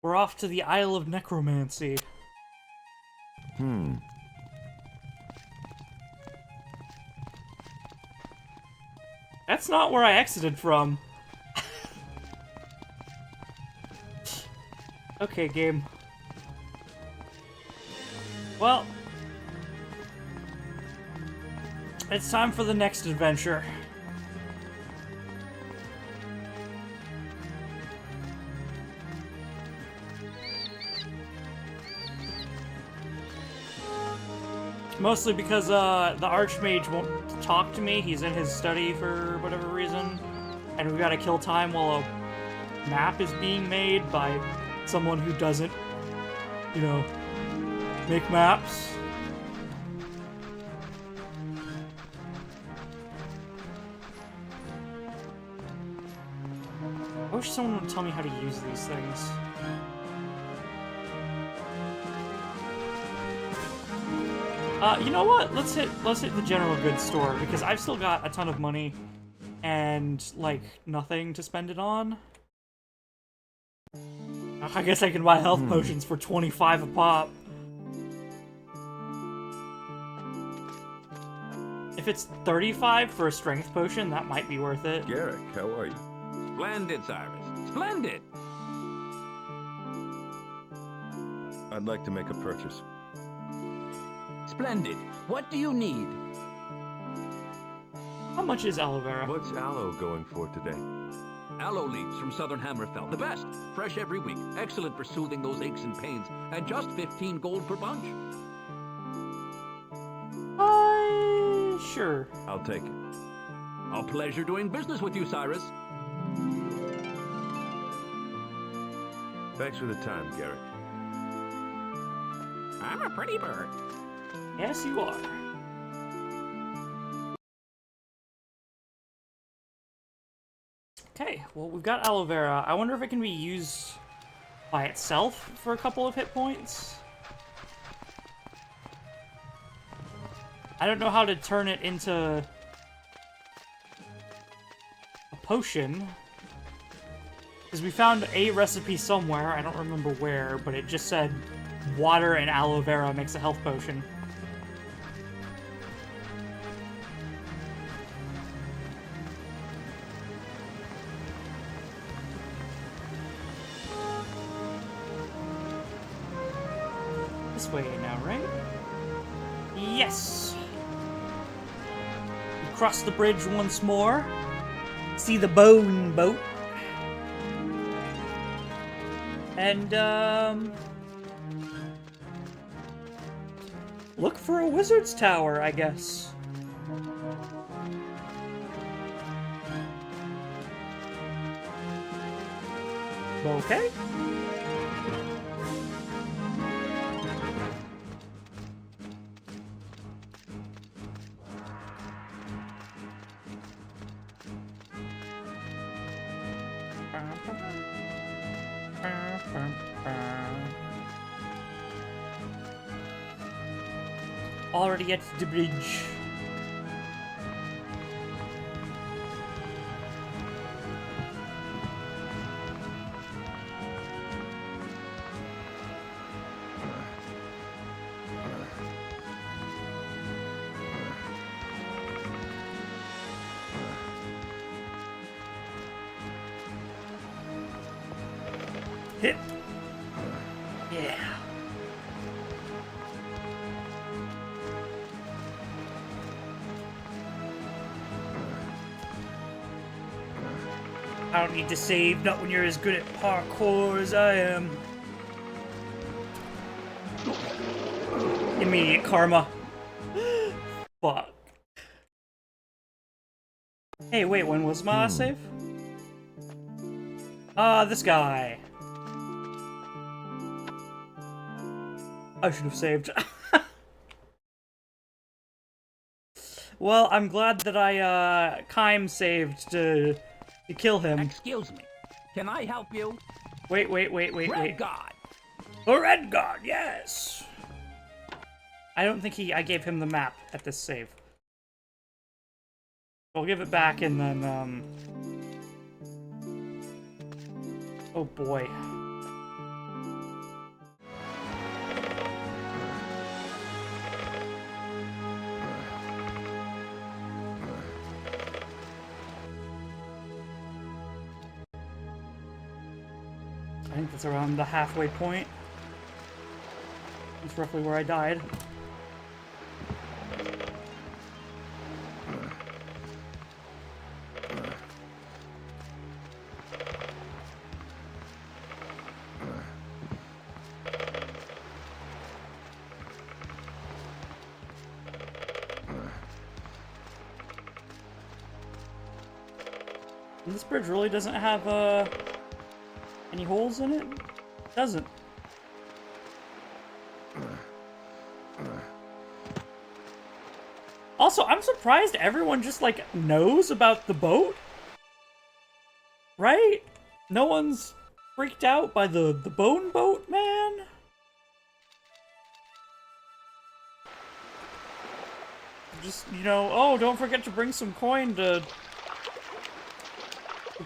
We're off to the Isle of Necromancy. That's not where I exited from. Okay, game. Well, it's time for the next adventure. Mostly because the Archmage won't talk to me. He's in his study for whatever reason. And we've got to kill time while a map is being made by someone who doesn't, you know, make maps. I wish someone would tell me how to use these things. You know what? Let's hit the general goods store because I've still got a ton of money and like nothing to spend it on. I guess I can buy health potions for 25 a pop. If it's 35 for a strength potion, that might be worth it. Garrick, how are you? Splendid, Cyrus. Splendid! I'd like to make a purchase. Splendid. What do you need? How much is aloe vera? What's aloe going for today? Aloe leaves from southern Hammerfell. The best. Fresh every week. Excellent for soothing those aches and pains. And just 15 gold per bunch. Sure. I'll take it. A pleasure doing business with you, Cyrus. Thanks for the time, Garrick. I'm a pretty bird. Yes, you are. Okay, well, we've got aloe vera. I wonder if it can be used by itself for a couple of hit points. I don't know how to turn it into a potion. Because we found a recipe somewhere, I don't remember where, but it just said water and aloe vera makes a health potion. This way now, right? Yes! We cross the bridge once more. See the bone boat. And, look for a wizard's tower, I guess. Okay. Already at the bridge. Hit. Yeah. I don't need to save, not when you're as good at parkour as I am. Immediate karma. Fuck. Hey, wait, when was my last save? This guy. I should have saved. Well, I'm glad that I, Kime saved to kill him. Excuse me. Can I help you? Wait. Redguard. A Redguard, yes! I don't think I gave him the map at this save. I'll give it back and then, oh boy. I think that's around the halfway point. That's roughly where I died. This bridge really doesn't have any holes in it? It doesn't. Also, I'm surprised everyone just like knows about the boat. Right? No one's freaked out by the bone boat, man. Just, you know, oh, don't forget to bring some coin to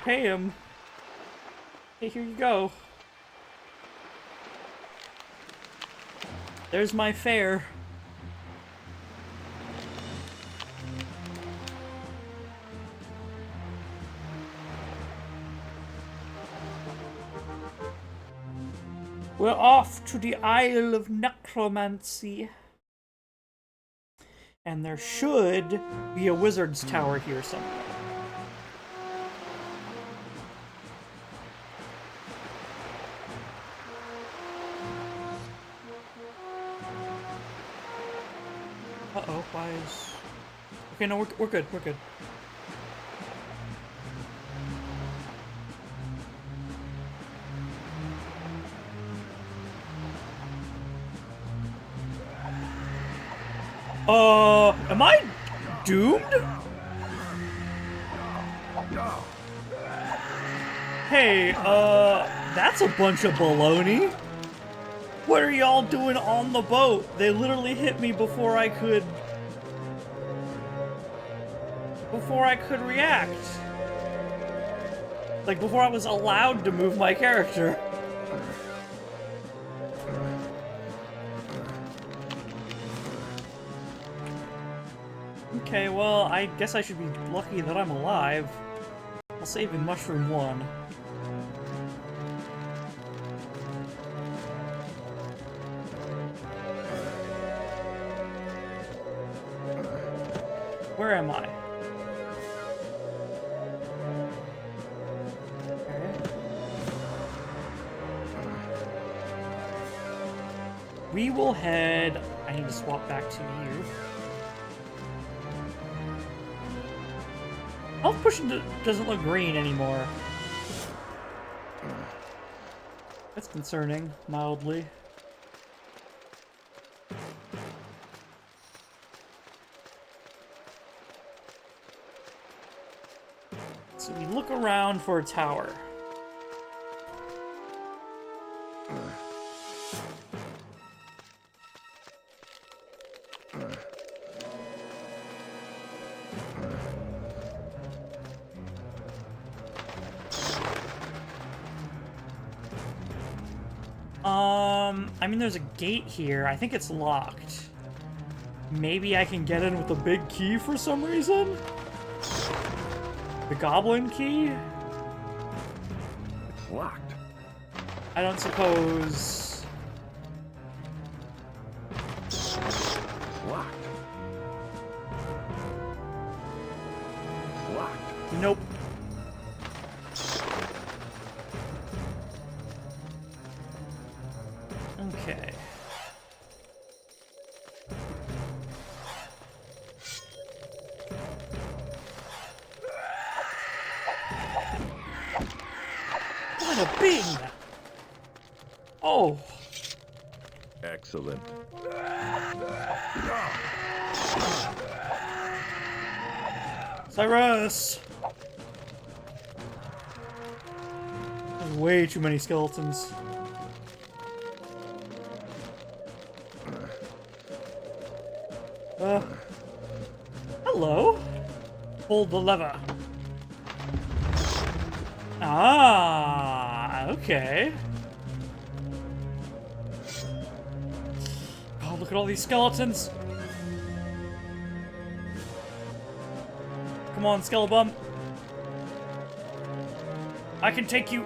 pay him. Hey, here you go. There's my fare. We're off to the Isle of Necromancy. And there should be a wizard's tower here somewhere. Uh-oh, why is... Okay, no, we're good, we're good. Am I doomed? Hey, that's a bunch of baloney. What are y'all doing on the boat? They literally hit me before I could react. Like, before I was allowed to move my character. Okay, well, I guess I should be lucky that I'm alive. I'll save in Mushroom 1. Where am I? Okay. We will head... I need to swap back to you. Health pushing doesn't look green anymore. That's concerning, mildly. So we look around for a tower. I mean, there's a gate here. I think it's locked. Maybe I can get in with a big key for some reason? The goblin key? It's locked. I don't suppose... It's locked. Locked. Nope. Okay. What a bing! Oh. Excellent. Cyrus! There's way too many skeletons. Hello? Hold the lever. Ah, okay. Oh, look at all these skeletons. Come on, Skelebum. I can take you.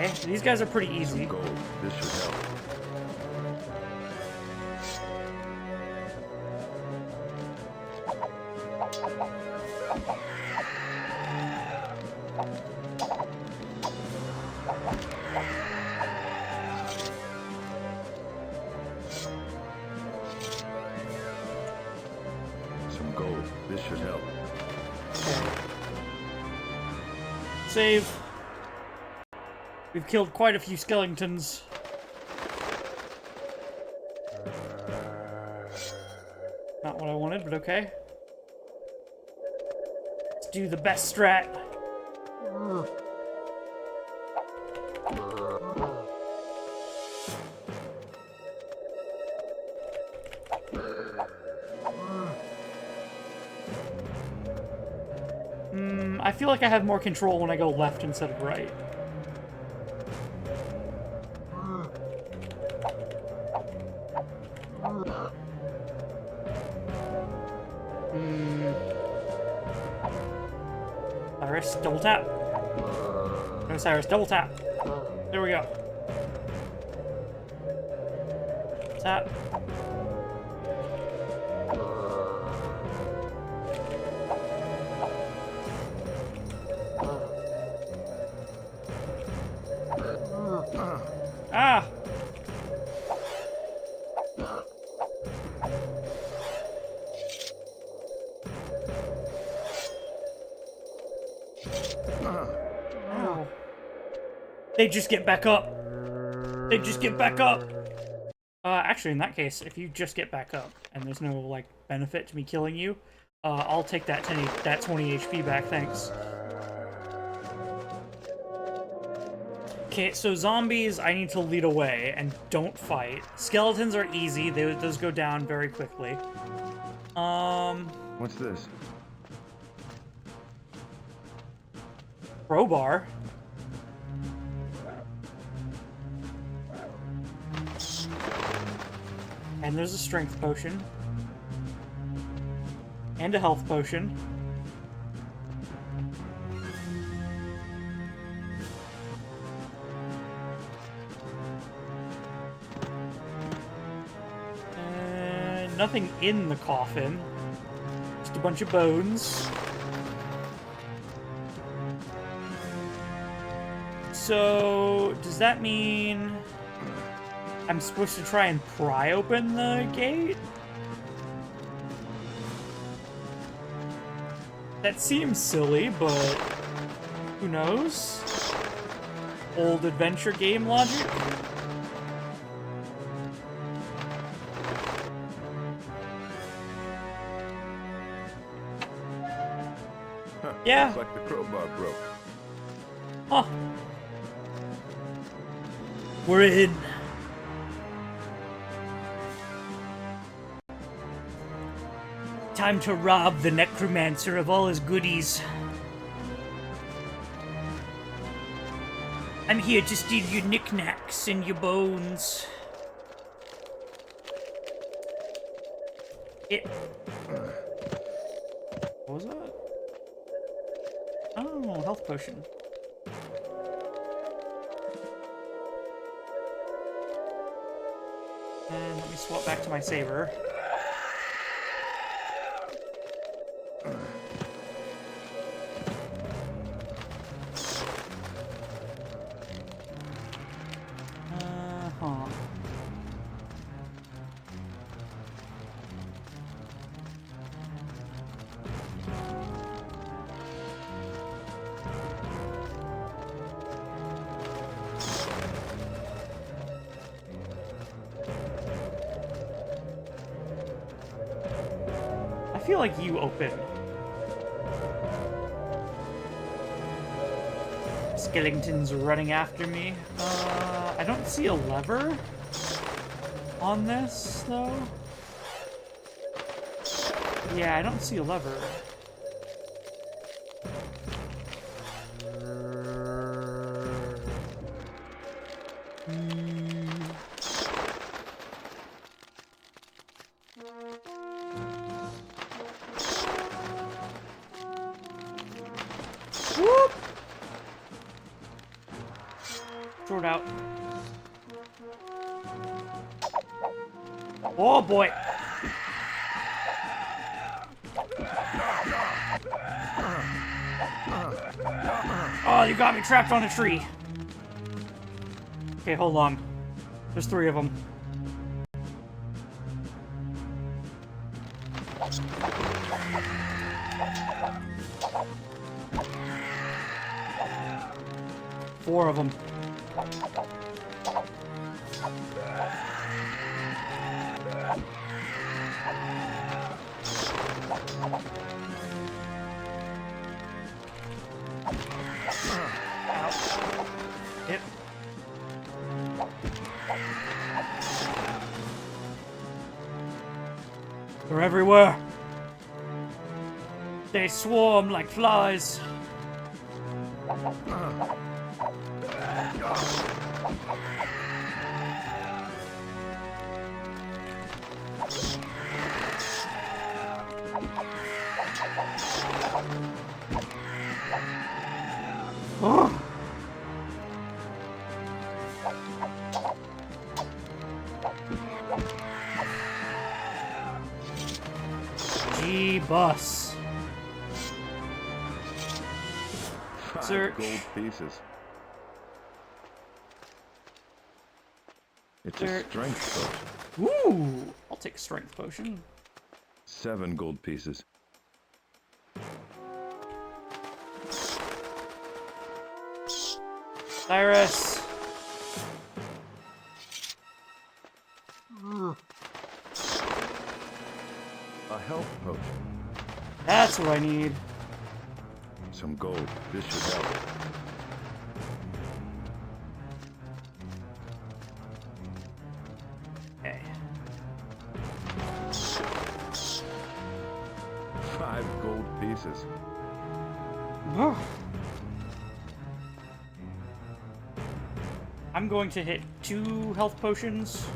Okay, these guys are pretty easy. Gold. This should help. Some gold. This should help. Save. We've killed quite a few skeletons. Not what I wanted, but okay. Let's do the best strat. I feel like I have more control when I go left instead of right. Cyrus, double tap. No, Cyrus, double tap. There we go. Tap. Ah! Ow. They just get back up. They just get back up. Actually, in that case, if you just get back up and there's no, like, benefit to me killing you, I'll take that 20 HP back, thanks. Okay, so zombies, I need to lead away and don't fight. Skeletons are easy. Those go down very quickly. What's this? Crowbar. And there's a strength potion. And a health potion. Nothing in the coffin. Just a bunch of bones. So, does that mean I'm supposed to try and pry open the gate? That seems silly, but who knows? Old adventure game logic? Yeah. Looks like the crowbar broke. Huh. We're in. Time to rob the necromancer of all his goodies. I'm here to steal your knickknacks and your bones. What was that? Oh, health potion. And let me swap back to my saber. I feel like you open. Skeletons running after me. I don't see a lever on this, though. Yeah, I don't see a lever. sword out. Oh boy! Oh, you got me trapped on a tree. Okay, hold on. There's 3 of them. Four of them. Yep. They're everywhere. They swarm like flies. Oh. G-bus. 5 gold pieces. It's a strength potion. Ooh, I'll take a strength potion. 7 gold pieces. Cyrus. A health potion. That's what I need. Some gold. This should help. Okay. 5 gold pieces. I'm going to hit 2 health potions.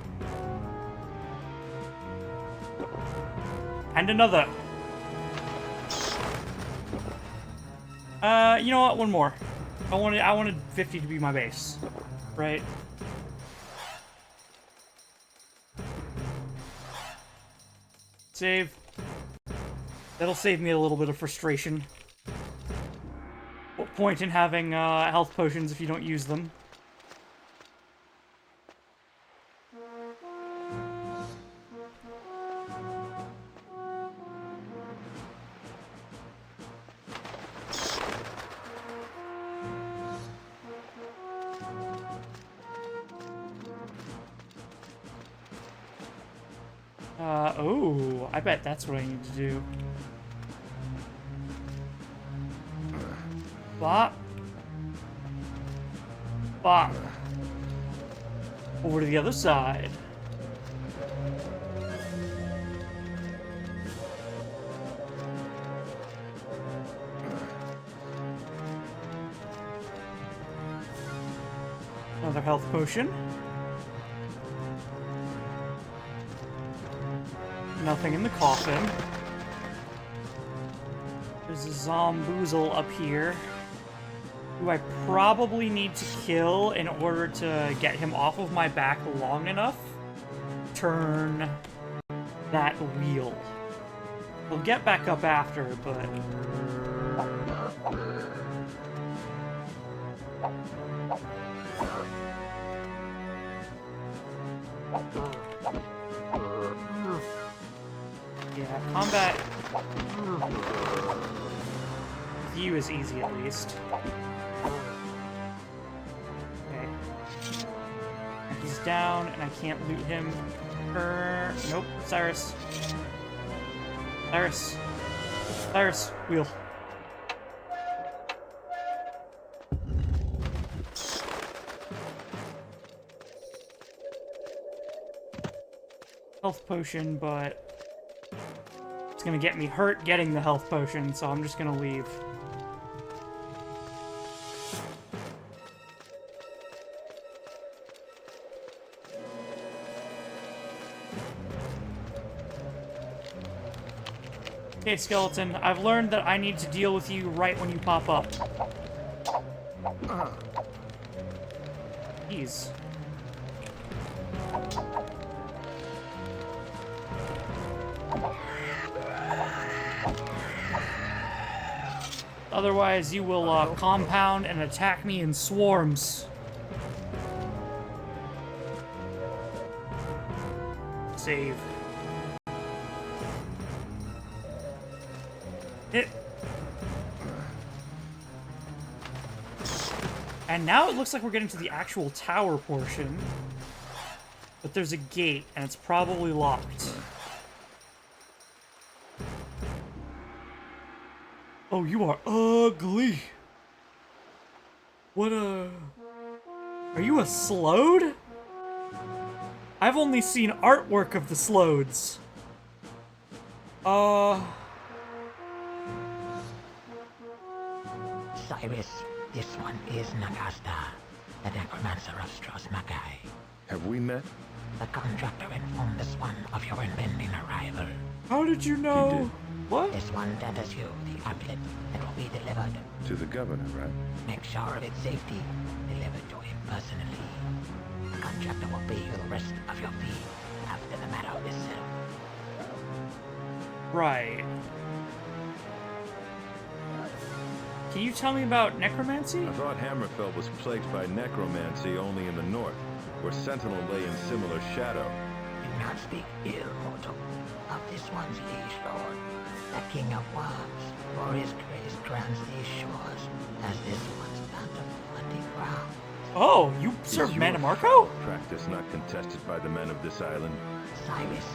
And another. You know what? One more. I wanted 50 to be my base. Right? Save. That'll save me a little bit of frustration. What point in having health potions if you don't use them? Oh, I bet that's what I need to do. Bop. Bop. Over to the other side. Another health potion. Nothing in the coffin. There's a Zomboozle up here, who I probably need to kill in order to get him off of my back long enough to turn that wheel. We'll get back up after, but... yeah, combat with you is easy at least. Okay. And he's down, and I can't loot him. Nope, Cyrus. Cyrus. Cyrus, wheel. Health potion, but it's gonna get me hurt getting the health potion, so I'm just gonna leave. Okay, skeleton, I've learned that I need to deal with you right when you pop up. Jeez. Otherwise, you will compound and attack me in swarms. Save. And now it looks like we're getting to the actual tower portion. But there's a gate, and it's probably locked. Oh, you are ugly. What a... Are you a Slode? I've only seen artwork of the Slodes. Cyrus, this one is Nagasta, the necromancer of Stros M'kai. Have we met? The contractor informed this one of your impending arrival. How did you know? He did. What? This one tenders you the amulet that will be delivered. To the governor, right? Make sure of its safety. Delivered to him personally. The contractor will pay you the rest of your fee after the matter is settled. Right. Can you tell me about necromancy? I thought Hammerfell was plagued by necromancy only in the north, where Sentinel lay in similar shadow. Do not speak ill, mortal, of this one's liege lord, the king of worms, for his grace grants these shores as this one's bountiful hunting ground. Oh, you serve Is Mana your Marco? practice not contested by the men of this island? Cyrus,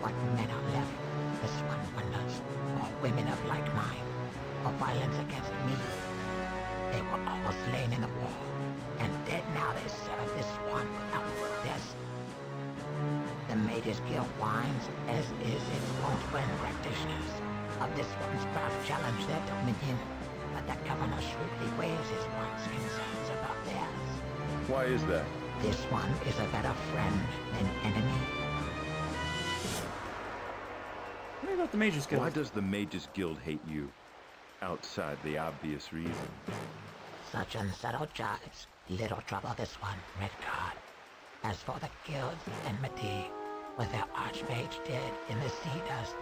what men are left, this one wonders, or women of like mind, or violence against me. They were all slain in the war, and dead now they serve this one without protest. The Mages Guild whines, as is its wont when practitioners of this one's craft challenge their dominion, but the governor shrewdly weighs his one's concerns above theirs. Why is that? This one is a better friend than enemy. What about the Mages Guild? Why does the Mages Guild hate you? Outside the obvious reason. Such unsettled jibes, little trouble this one, Redguard. As for the guild's enmity, with their archmage dead in the sea dust,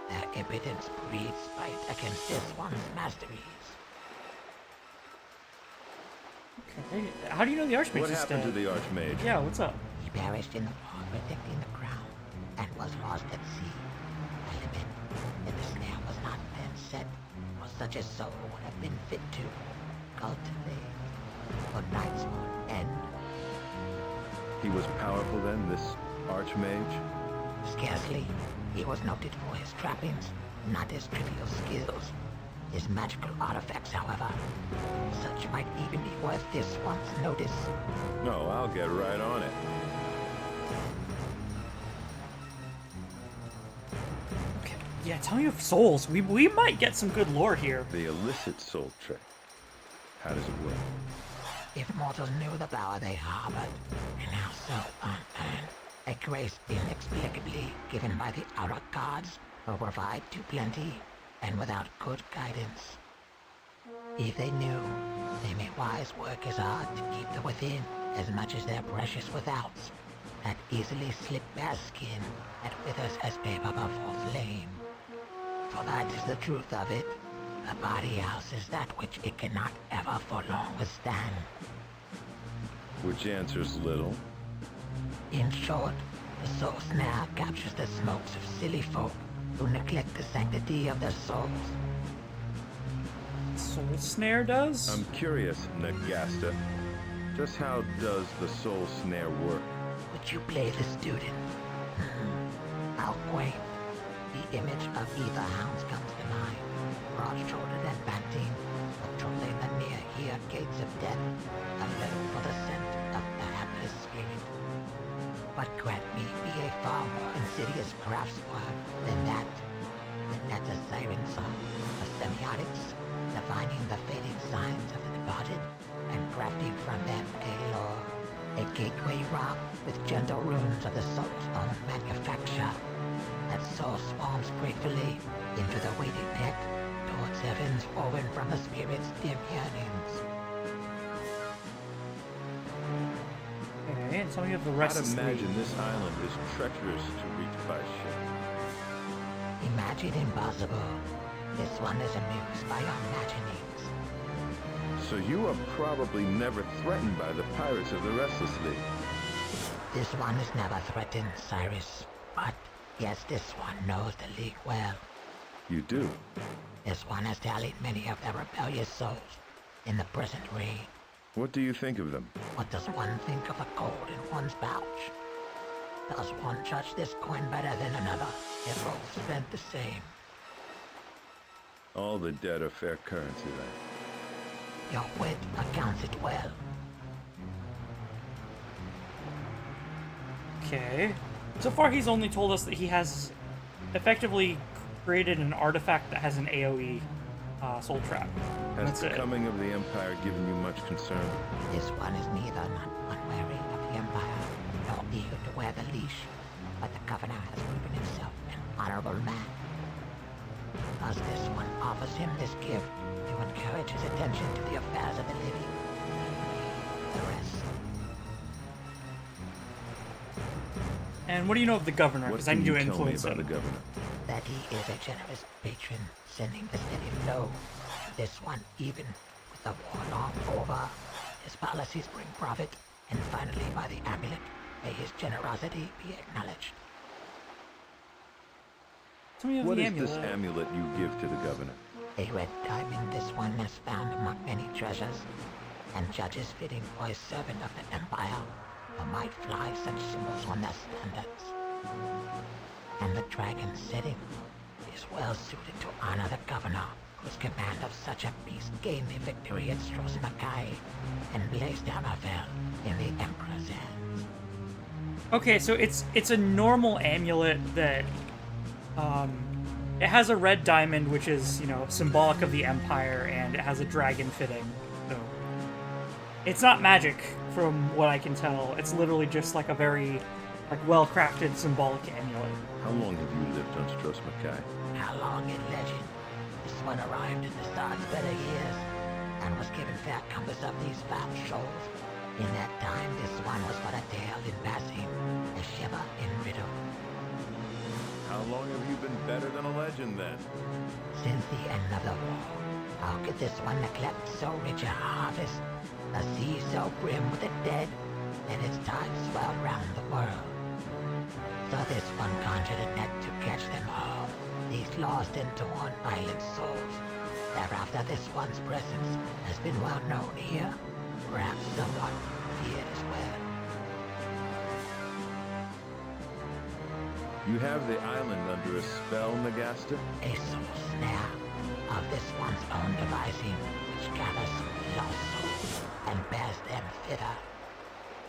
their impotence breeds spite against this one's masteries. Okay. How do you know the Archmage What is happened dead? to the Archmage? Yeah, what's up? He perished in the war protecting the crown, and was lost at sea. I admit that the snare was not then set, for such a soul would have been fit to cultivate. But night's won't end. He was powerful then, this Archmage? Scarcely. He was noted for his trappings, not his trivial skills. His magical artifacts, however, such might even be worth this one's notice. No, I'll get right on it. Okay. Yeah, tell me of souls. We might get some good lore here. The illicit soul trick. How does it work? If mortals knew the power they harbored, and how so unearned, a grace inexplicably given by the outer gods will provide to plenty, and without good guidance. If they knew, they may wise work as hard to keep the within as much as their precious withouts, that easily slip bare skin that withers as paper before flame. For that is the truth of it. The body houses that which it cannot ever for long withstand. Which answers little. In short, the soul snare captures the smokes of silly folk who neglect the sanctity of their souls. Soul Snare does? I'm curious, Nagasta. Just how does the soul snare work? Would you play the student? How quaint. The image of either hounds comes to mind. Broad-shouldered and panting, patrolling the near-here gates of death, alert for the scent of the hapless spirit. But grant me be a far more insidious craftswork than that. The Netta siren song of semiotics, divining the fading signs of the departed, and crafting from them a lore. A gateway rock with gentle runes of the soul's own manufacture. That soul swarms gratefully into the waiting net towards heavens woven from the spirit's dim yearnings. Okay, tell me of the I'd Restless League. imagine this island is treacherous to reach by ship. Imagine impossible. This one is amused by your imaginings. So you are probably never threatened by the pirates of the Restless League. This one is never threatened, Cyrus. But yes, this one knows the League well. You do? This one has tallied many of their rebellious souls in the present reign. What do you think of them? What does one think of a gold in one's pouch? Does one judge this coin better than another if both spent the same? All the dead are fair currency then. Your wit accounts it well. Okay. So far, he's only told us that he has effectively created an artifact that has an AoE soul trap. Has That's the it. coming of the Empire given you much concern? This one is neither not unwary of the Empire, nor eager to wear the leash, but the Governor has proven himself an honorable man. Thus this one offers him this gift to encourage his attention to the affairs of the living. The rest. And what do you know of the Governor? What Because I can need you to tell me influence about the him. Governor? That he is a generous patron, sending the steady flow. This one, even with the war long over, his policies bring profit, and finally by the amulet, may his generosity be acknowledged. Tell me of What the is amulet. this amulet you give to the Governor? A red diamond this one has found among many treasures, and judges fitting for a servant of the Empire, who might fly such symbols on their standards. And the dragon's setting is well suited to honor the Governor, whose command of such a beast gained the victory at Stros M'kai and blazed Hammerfell in the Emperor's hands. Okay, so it's a normal amulet that it has a red diamond, which is, you know, symbolic of the Empire, and it has a dragon fitting. So it's not magic, from what I can tell. It's literally just like a very well-crafted symbolic amulet. How long have you lived on Stros M'kai? How long in legend? This one arrived in the Star's better years, and was given fair compass of these foul shoals. In that time, this one was but a tale in passing, a shiver in riddle. How long have you been better than a legend then? Since the end of the war, how could this one neglect so rich a harvest? A sea so grim with the dead, and its tides swelled round the world. So this one conjured a net to catch them all, these lost and torn island souls. Thereafter this one's presence has been well known here, perhaps somewhat feared as well. You have the island under a spell, Nagaster? A soul snare of this one's own devising, which gathers lost souls and bears them thither.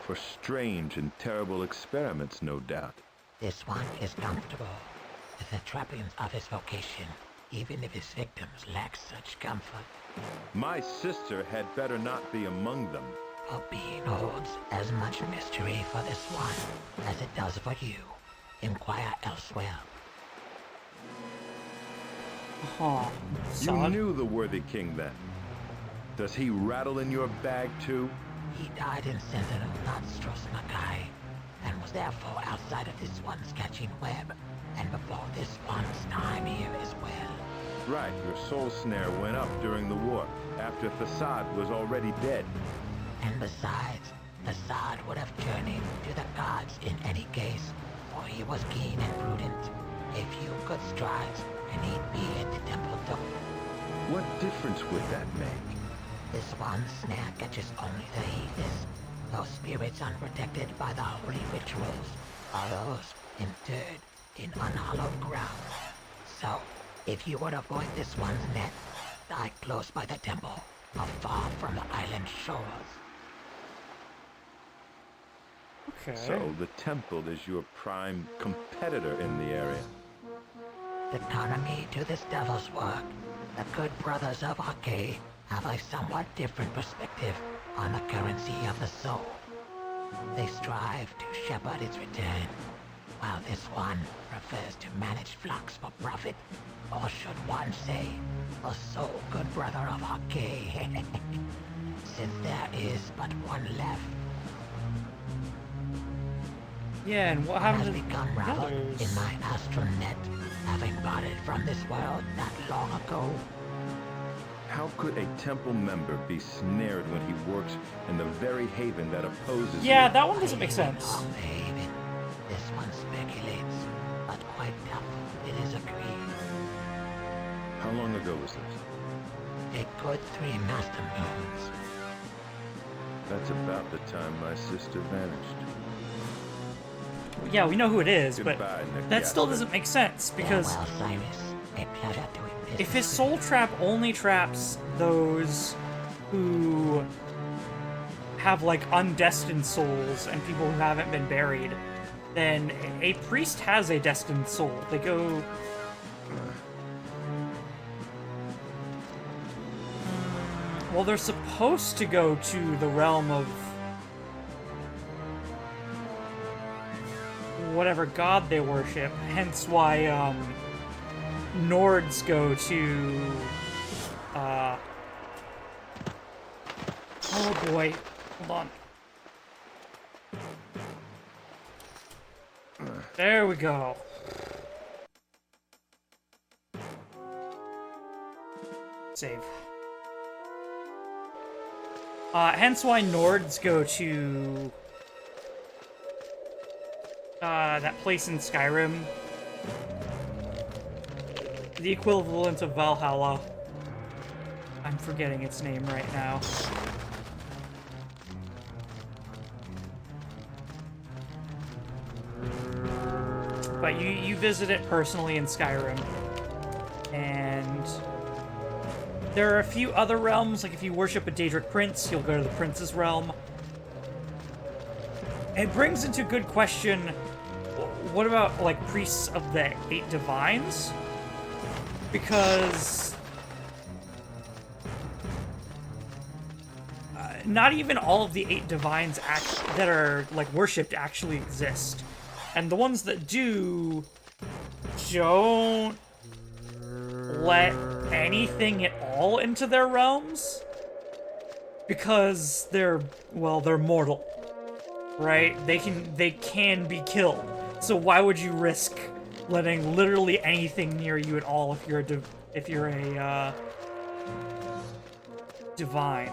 For strange and terrible experiments, no doubt. This one is comfortable with the trappings of his vocation, even if his victims lack such comfort. My sister had better not be among them. A being holds as much mystery for this one as it does for you. Inquire elsewhere. Huh. You Son. knew the worthy king then. Does he rattle in your bag too? He died in Sentinel, not Stros M'kai, and was therefore outside of this one's catching web, and before this one's time here as well. Right, your soul snare went up during the war, after Facade was already dead. And besides, Assad would have journeyed to the gods in any case, for he was keen and prudent. A few good strides, and he'd be at the temple door. What difference would that make? This one snare catches only the heedless. Those spirits unprotected by the holy rituals are those interred in unhallowed ground. So, if you would avoid this one's net, die close by the temple, or far from the island shores. Okay. So, the temple is your prime competitor in the area. Economy to this devil's work. The good brothers of Arcade have a somewhat different perspective on the currency of the soul. They strive to shepherd its return, while this one prefers to manage flocks for profit, or should one say, the sole good brother of Arcade, since there is but one left. Yeah, and what I happened have to become the raveled others? in my astral net, having parted from this world not long ago. How could a temple member be snared when he works in the very haven that opposes Yeah, you? that one doesn't make sense. Long haven. This one speculates, but quite doubtful it is agreed. How long ago was this? A good 3 master moons. That's about the time my sister vanished. Yeah, we know who it is, but Goodbye, Nick that still Gaston. doesn't make sense, because Farewell, Cyrus. A pleasure doing business. if his soul trap only traps those who have, like, undestined souls and people who haven't been buried, then a priest has a destined soul. They go... Well, they're supposed to go to the realm of whatever god they worship, hence why, Nords go to, oh boy, hold on. There we go. Save. Hence why Nords go to that place in Skyrim. The equivalent of Valhalla. I'm forgetting its name right now. But you visit it personally in Skyrim. And there are a few other realms, like if you worship a Daedric prince, you'll go to the prince's realm. It brings into good question, what about, like, priests of the 8 divines? Because not even all of the 8 divines that are, like, worshipped actually exist. And the ones that do don't let anything at all into their realms because they're mortal, right? They can be killed. So why would you risk letting literally anything near you at all if you're a divine?